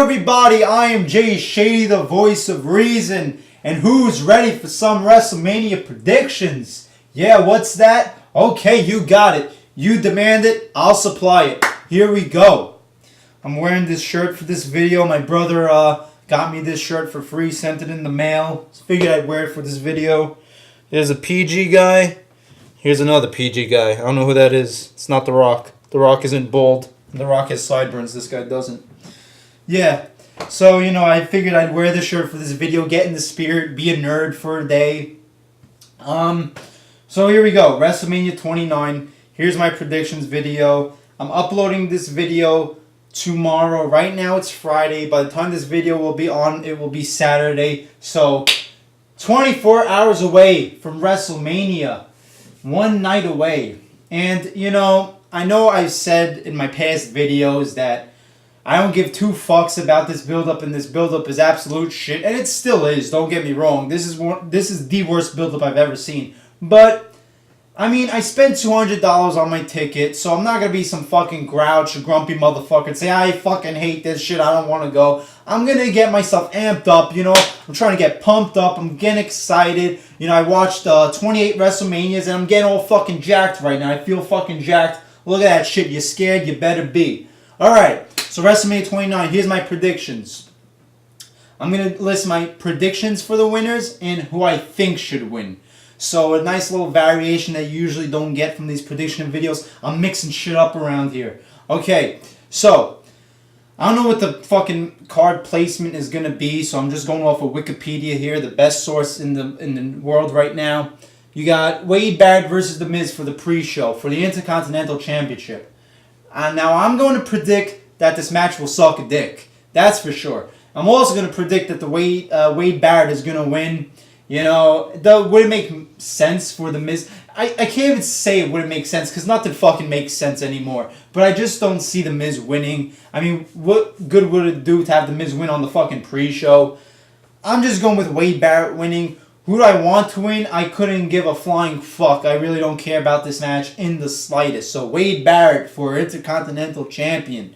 everybody, I am Jay Shady, the voice of reason, and who's ready for some WrestleMania predictions? Yeah, what's that? Okay, you got it. You demand it, I'll supply it. Here we go. I'm wearing this shirt for this video. My brother got me this shirt for free, sent it in the mail. Figured I'd wear it for this video. There's a PG guy. Here's another PG guy. I don't know who that is. It's not The Rock. The Rock isn't bald. The Rock has sideburns. This guy doesn't. Yeah. So, I figured I'd wear this shirt for this video, get in the spirit, be a nerd for a day. So here we go. WrestleMania 29. Here's my predictions video. I'm uploading this video tomorrow. Right now it's Friday. By the time this video will be on, it will be Saturday. So 24 hours away from WrestleMania. One night away. And, I know I've said in my past videos that I don't give two fucks about this build-up, and this build-up is absolute shit. And it still is, don't get me wrong. This is the worst build-up I've ever seen. But I spent $200 on my ticket, so I'm not going to be some fucking grouch or grumpy motherfucker and say, I fucking hate this shit, I don't want to go. I'm going to get myself amped up, I'm trying to get pumped up, I'm getting excited. I watched 28 WrestleManias, and I'm getting all fucking jacked right now. I feel fucking jacked. Look at that shit, you scared? You better be. Alright, so WrestleMania 29, here's my predictions. I'm going to list my predictions for the winners and who I think should win. So a nice little variation that you usually don't get from these prediction videos. I'm mixing shit up around here. Okay, so I don't know what the fucking card placement is gonna be, so I'm just going off of Wikipedia here, the best source in the world right now. You got Wade Barrett versus The Miz for the pre-show for the Intercontinental Championship. Now I'm going to predict that this match will suck a dick. That's for sure. I'm also going to predict that the Wade Barrett is going to win. Would it make sense for The Miz? I can't even say it wouldn't make sense because nothing fucking makes sense anymore. But I just don't see The Miz winning. What good would it do to have The Miz win on the fucking pre-show? I'm just going with Wade Barrett winning. Who do I want to win? I couldn't give a flying fuck. I really don't care about this match in the slightest. So Wade Barrett for Intercontinental Champion.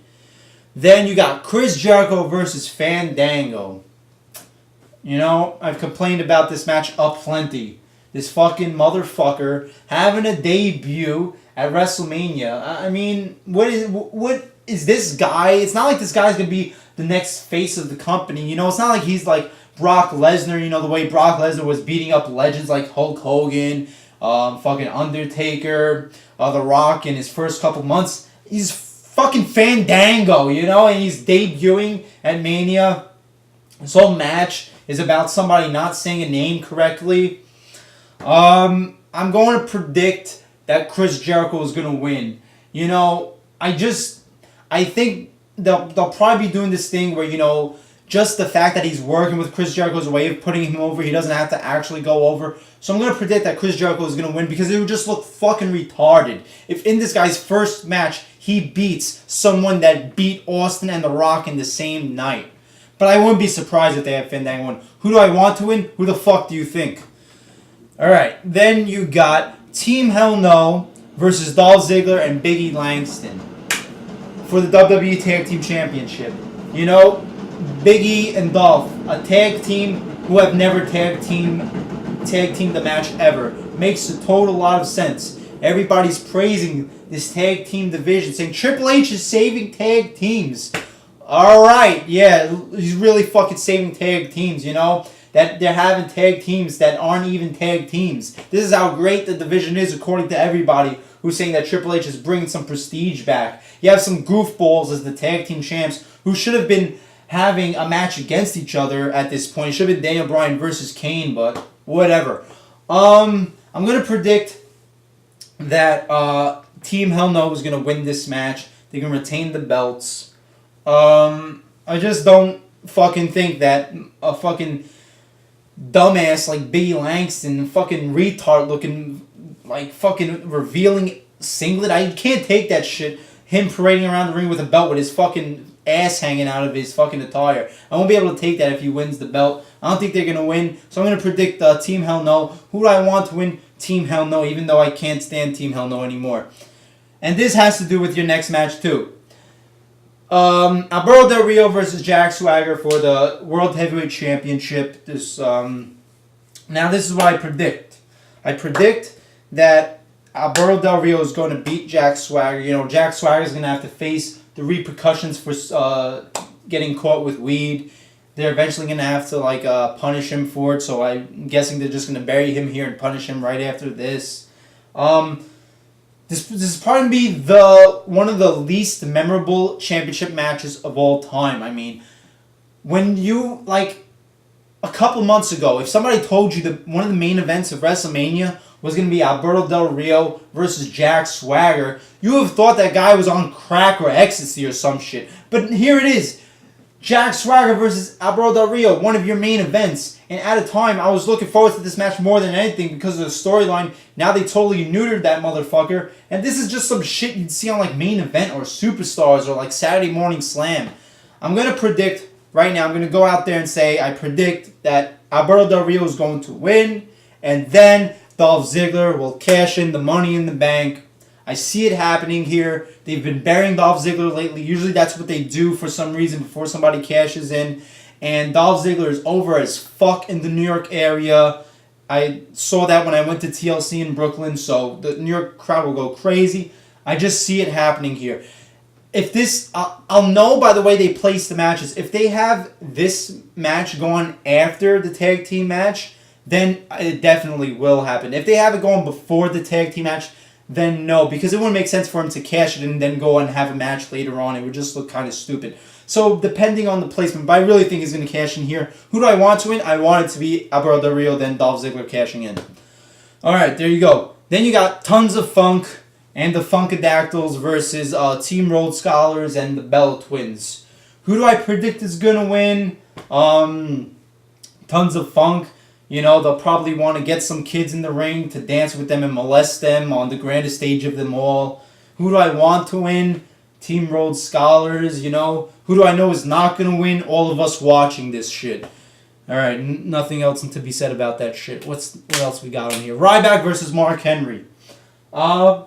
Then you got Chris Jericho versus Fandango. I've complained about this match aplenty. This fucking motherfucker having a debut at WrestleMania. What is this guy? It's not like this guy's going to be the next face of the company. It's not like he's like Brock Lesnar, the way Brock Lesnar was beating up legends like Hulk Hogan, fucking Undertaker, The Rock in his first couple months. He's fucking Fandango, and he's debuting at Mania. This whole match is about somebody not saying a name correctly. I'm going to predict that Chris Jericho is going to win. I think they'll probably be doing this thing where, just the fact that he's working with Chris Jericho's way of putting him over, he doesn't have to actually go over. So I'm going to predict that Chris Jericho is going to win because it would just look fucking retarded if in this guy's first match he beats someone that beat Austin and The Rock in the same night. But I wouldn't be surprised if they have Fandango win. Who do I want to win? Who the fuck do you think? Alright, then you got Team Hell No versus Dolph Ziggler and Big E Langston for the WWE Tag Team Championship. Big E and Dolph, a tag team who have never tag teamed the match ever. Makes a total lot of sense. Everybody's praising this tag team division, saying Triple H is saving tag teams. Alright, yeah, he's really fucking saving tag teams, that they're having tag teams that aren't even tag teams. This is how great the division is according to everybody who's saying that Triple H is bringing some prestige back. You have some goofballs as the tag team champs who should have been having a match against each other at this point. It should have been Daniel Bryan versus Kane, but whatever. I'm going to predict that Team Hell No is going to win this match. They're going to retain the belts. I just don't fucking think that a fucking dumbass like Biggie Langston, fucking retard looking, like fucking revealing singlet, I can't take that shit. Him parading around the ring with a belt with his fucking ass hanging out of his fucking attire. I won't be able to take that if he wins the belt. I don't think they're going to win. So I'm going to predict Team Hell No. Who do I want to win? Team Hell No, even though I can't stand Team Hell No anymore. And this has to do with your next match too. Alberto Del Rio versus Jack Swagger for the World Heavyweight Championship. Now this is what I predict. I predict that Alberto Del Rio is going to beat Jack Swagger. You know, Jack Swagger is going to have to face the repercussions for getting caught with weed. They're eventually going to have to punish him for it. So I'm guessing they're just going to bury him here and punish him right after this. This is probably one of the least memorable championship matches of all time. I mean, when you a couple months ago, if somebody told you that one of the main events of WrestleMania was going to be Alberto Del Rio versus Jack Swagger, you would have thought that guy was on crack or ecstasy or some shit. But here it is. Jack Swagger versus Alberto Del Rio, one of your main events. And at a time, I was looking forward to this match more than anything because of the storyline. Now they totally neutered that motherfucker. And this is just some shit you'd see on Main Event or Superstars or Saturday Morning Slam. I'm going to predict right now, I'm going to go out there and say I predict that Alberto Del Rio is going to win. And then Dolph Ziggler will cash in the Money in the Bank. I see it happening here. They've been burying Dolph Ziggler lately. Usually that's what they do for some reason before somebody cashes in. And Dolph Ziggler is over as fuck in the New York area. I saw that when I went to TLC in Brooklyn, so the New York crowd will go crazy. I just see it happening here. If this, I'll know by the way they place the matches. If they have this match going after the tag team match, then it definitely will happen. If they have it going before the tag team match, then no, because it wouldn't make sense for him to cash it and then go and have a match later on. It would just look kind of stupid. So depending on the placement, but I really think he's going to cash in here. Who do I want to win? I want it to be Alberto Del Rio, then Dolph Ziggler cashing in. All right, there you go. Then you got Tons of Funk and the Funkadactyls versus Team Rhodes Scholars and the Bella Twins. Who do I predict is going to win? Tons of Funk. You know, they'll probably want to get some kids in the ring to dance with them and molest them on the grandest stage of them all. Who do I want to win? Team Rhodes Scholars, you know. Who do I know is not going to win? All of us watching this shit. Alright, nothing else to be said about that shit. What else we got on here? Ryback versus Mark Henry. I'm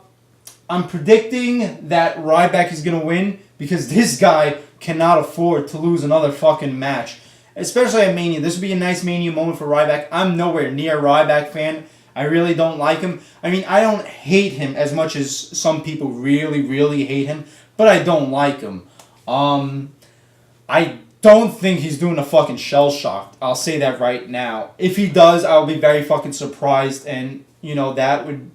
predicting that Ryback is going to win because this guy cannot afford to lose another fucking match. Especially at Mania. This would be a nice Mania moment for Ryback. I'm nowhere near a Ryback fan. I really don't like him. I mean, I don't hate him as much as some people really, really hate him. But I don't like him. I don't think he's doing a fucking shell shock. I'll say that right now. If he does, I'll be very fucking surprised. And, you know, that would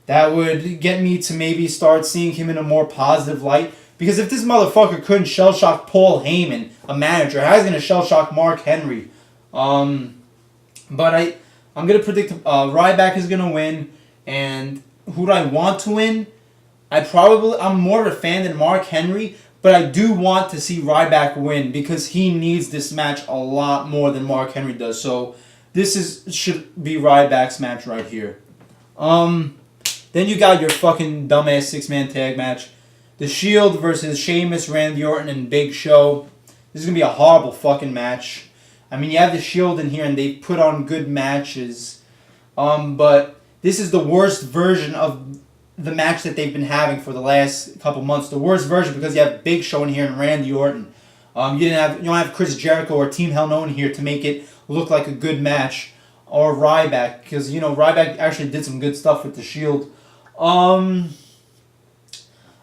get me to maybe start seeing him in a more positive light. Because if this motherfucker couldn't shell shock Paul Heyman, a manager, how's he going to shell shock Mark Henry? But I'm going to predict Ryback is going to win. And who do I want to win? I'm more of a fan than Mark Henry, but I do want to see Ryback win because he needs this match a lot more than Mark Henry does. So this should be Ryback's match right here. Then you got your fucking dumbass 6-man tag match. The Shield versus Sheamus, Randy Orton, and Big Show. This is going to be a horrible fucking match. I mean, you have the Shield in here, and they put on good matches. But this is the worst version of the match that they've been having for the last couple months. The worst version because you have Big Show in here and Randy Orton. You don't have Chris Jericho or Team Hell No in here to make it look like a good match. Or Ryback, because, you know, Ryback actually did some good stuff with the Shield.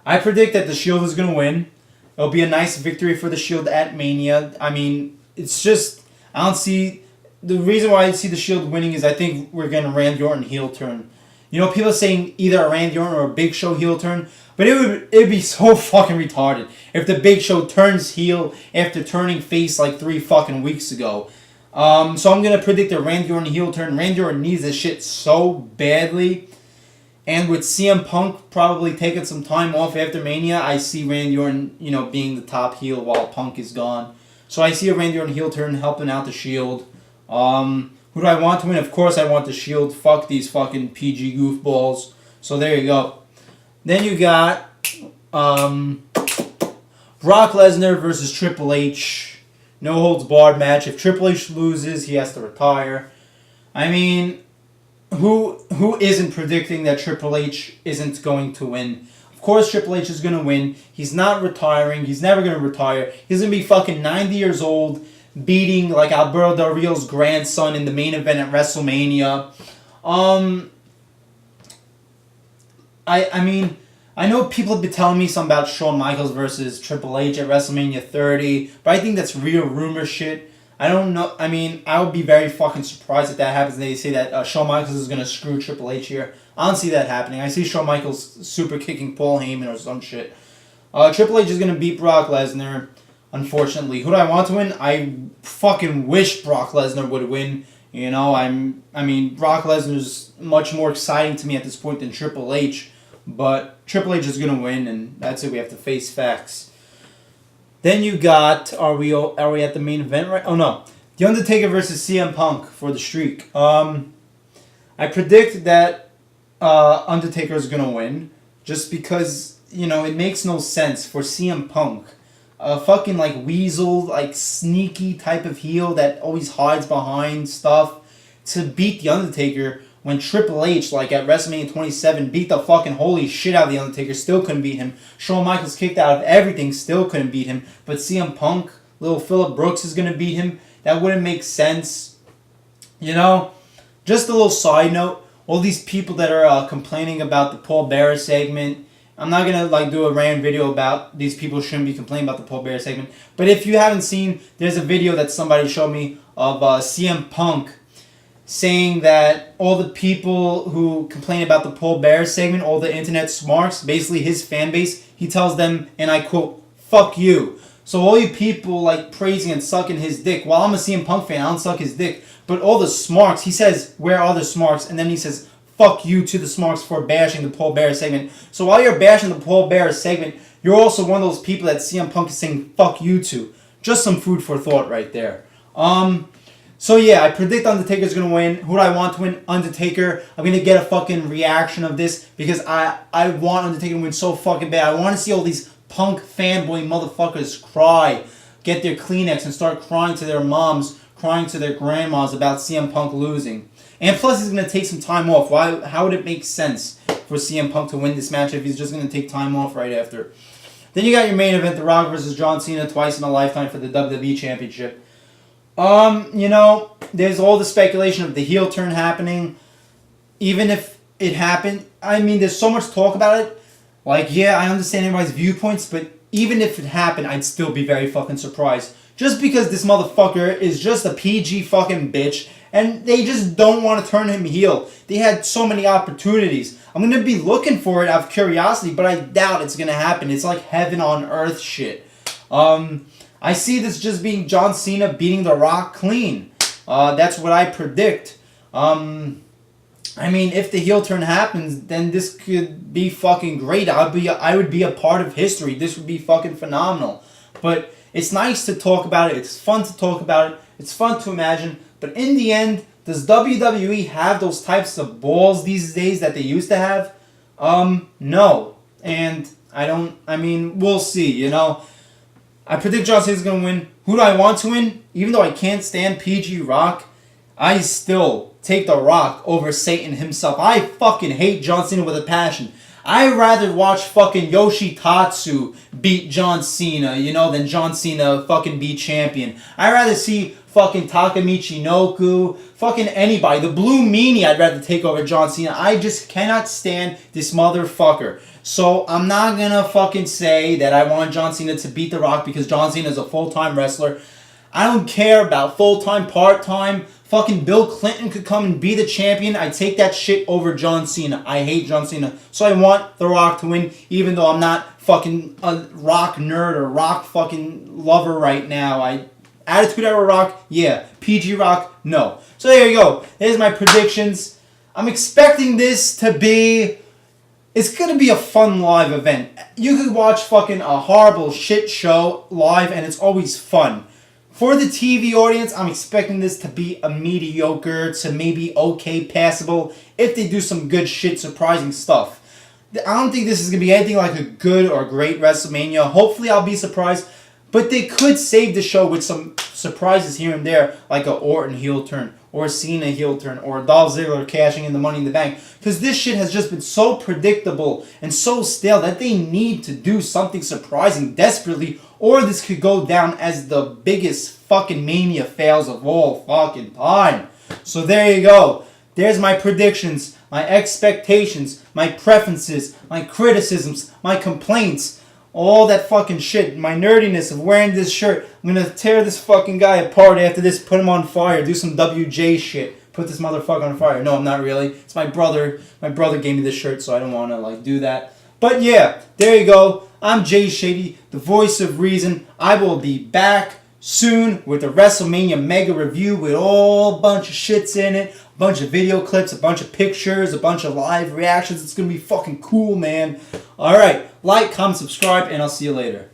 I predict that the Shield is going to win. It'll be a nice victory for the Shield at Mania. I mean, it's just, I don't see, the reason why I see the Shield winning is I think we're getting a Randy Orton heel turn. You know, people are saying either a Randy Orton or a Big Show heel turn, but it'd be so fucking retarded if the Big Show turns heel after turning face 3 fucking weeks ago. So I'm going to predict a Randy Orton heel turn. Randy Orton needs this shit so badly. And with CM Punk probably taking some time off after Mania, I see Randy Orton, you know, being the top heel while Punk is gone. So I see a Randy Orton heel turn helping out the Shield. Who do I want to win? Of course I want the Shield. Fuck these fucking PG goofballs. So there you go. Then you got Brock Lesnar versus Triple H. No holds barred match. If Triple H loses, he has to retire. I mean, who isn't predicting that Triple H isn't going to win? Of course Triple H is going to win. He's not retiring. He's never going to retire. He's going to be fucking 90 years old, beating like Alberto Del Rio's grandson in the main event at WrestleMania. I mean, I know people have been telling me something about Shawn Michaels versus Triple H at WrestleMania 30, but I think that's real rumor shit. I don't know. I mean, I would be very fucking surprised if that happens. They say that Shawn Michaels is going to screw Triple H here. I don't see that happening. I see Shawn Michaels super kicking Paul Heyman or some shit. Triple H is going to beat Brock Lesnar, unfortunately. Who do I want to win? I fucking wish Brock Lesnar would win. You know, I mean, Brock Lesnar's much more exciting to me at this point than Triple H. But Triple H is going to win, and that's it. We have to face facts. Then you got, are we at the main event right? Oh no, The Undertaker versus CM Punk for the streak. I predict that Undertaker is gonna win, just because it makes no sense for CM Punk, a fucking like weasel, like sneaky type of heel that always hides behind stuff, to beat The Undertaker. When Triple H, like at WrestleMania 27, beat the fucking holy shit out of The Undertaker, still couldn't beat him. Shawn Michaels kicked out of everything, still couldn't beat him. But CM Punk, little Phillip Brooks is going to beat him. That wouldn't make sense. Just a little side note. All these people that are complaining about the Paul Bearer segment, I'm not going to do a random video about these people shouldn't be complaining about the Paul Bearer segment. But if you haven't seen, there's a video that somebody showed me of CM Punk saying that all the people who complain about the Paul Bearer segment, all the internet smarks, basically his fan base, he tells them, and I quote, "Fuck you." So all you people praising and sucking his dick, while I'm a CM Punk fan, I don't suck his dick, but all the smarks, he says, "Where are the smarks?" And then he says, "Fuck you" to the smarks for bashing the Paul Bearer segment. So while you're bashing the Paul Bearer segment, you're also one of those people that CM Punk is saying "fuck you" to. Just some food for thought right there. So yeah, I predict Undertaker's going to win. Who do I want to win? Undertaker. I'm going to get a fucking reaction of this because I want Undertaker to win so fucking bad. I want to see all these Punk fanboy motherfuckers cry, get their Kleenex and start crying to their moms, crying to their grandmas about CM Punk losing. And plus he's going to take some time off. How would it make sense for CM Punk to win this match if he's just going to take time off right after? Then you got your main event, The Rock versus John Cena, twice in a lifetime for the WWE Championship. There's all the speculation of the heel turn happening. Even if it happened, there's so much talk about it. I understand everybody's viewpoints, but even if it happened, I'd still be very fucking surprised. Just because this motherfucker is just a PG fucking bitch, and they just don't want to turn him heel. They had so many opportunities. I'm going to be looking for it out of curiosity, but I doubt it's going to happen. It's like heaven on earth shit. I see this just being John Cena beating The Rock clean. That's what I predict. If the heel turn happens, then this could be fucking great. I would be a part of history. This would be fucking phenomenal. But it's nice to talk about it. It's fun to talk about it. It's fun to imagine. But in the end, does WWE have those types of balls these days that they used to have? No. And we'll see, I predict John Cena's going to win. Who do I want to win? Even though I can't stand PG Rock, I still take The Rock over Satan himself. I fucking hate John Cena with a passion. I'd rather watch fucking Yoshitatsu beat John Cena, than John Cena fucking be champion. I'd rather see fucking Takamichi Noku, fucking anybody. The Blue Meanie I'd rather take over John Cena. I just cannot stand this motherfucker. So I'm not gonna fucking say that I want John Cena to beat The Rock because John Cena is a full-time wrestler. I don't care about full-time, part-time. Fucking Bill Clinton could come and be the champion. I take that shit over John Cena. I hate John Cena. So I want The Rock to win, even though I'm not fucking a Rock nerd or Rock fucking lover right now. Attitude Era Rock, yeah. PG Rock, no. So there you go. There's my predictions. I'm expecting this to be... It's going to be a fun live event. You could watch fucking a horrible shit show live and it's always fun. For the TV audience, I'm expecting this to be a mediocre to maybe okay passable if they do some good shit, surprising stuff. I don't think this is going to be anything like a good or great WrestleMania. Hopefully I'll be surprised. But they could save the show with some surprises here and there, like a Orton heel turn or a Cena heel turn, or Dolph Ziggler cashing in the Money in the Bank. Because this shit has just been so predictable and so stale that they need to do something surprising desperately, or this could go down as the biggest fucking Mania fails of all fucking time. So there you go. There's my predictions, my expectations, my preferences, my criticisms, my complaints, all that fucking shit, my nerdiness of wearing this shirt. I'm gonna tear this fucking guy apart after this, put him on fire, do some WJ shit, put this motherfucker on fire. No, I'm not really. It's my brother. My brother gave me this shirt, so I don't want to do that. But yeah, there you go. I'm Jay Shady, the voice of reason. I will be back soon with a WrestleMania mega review with all bunch of shits in it, a bunch of video clips, a bunch of pictures, a bunch of live reactions. It's gonna be fucking cool, man. Alright, like, comment, subscribe, and I'll see you later.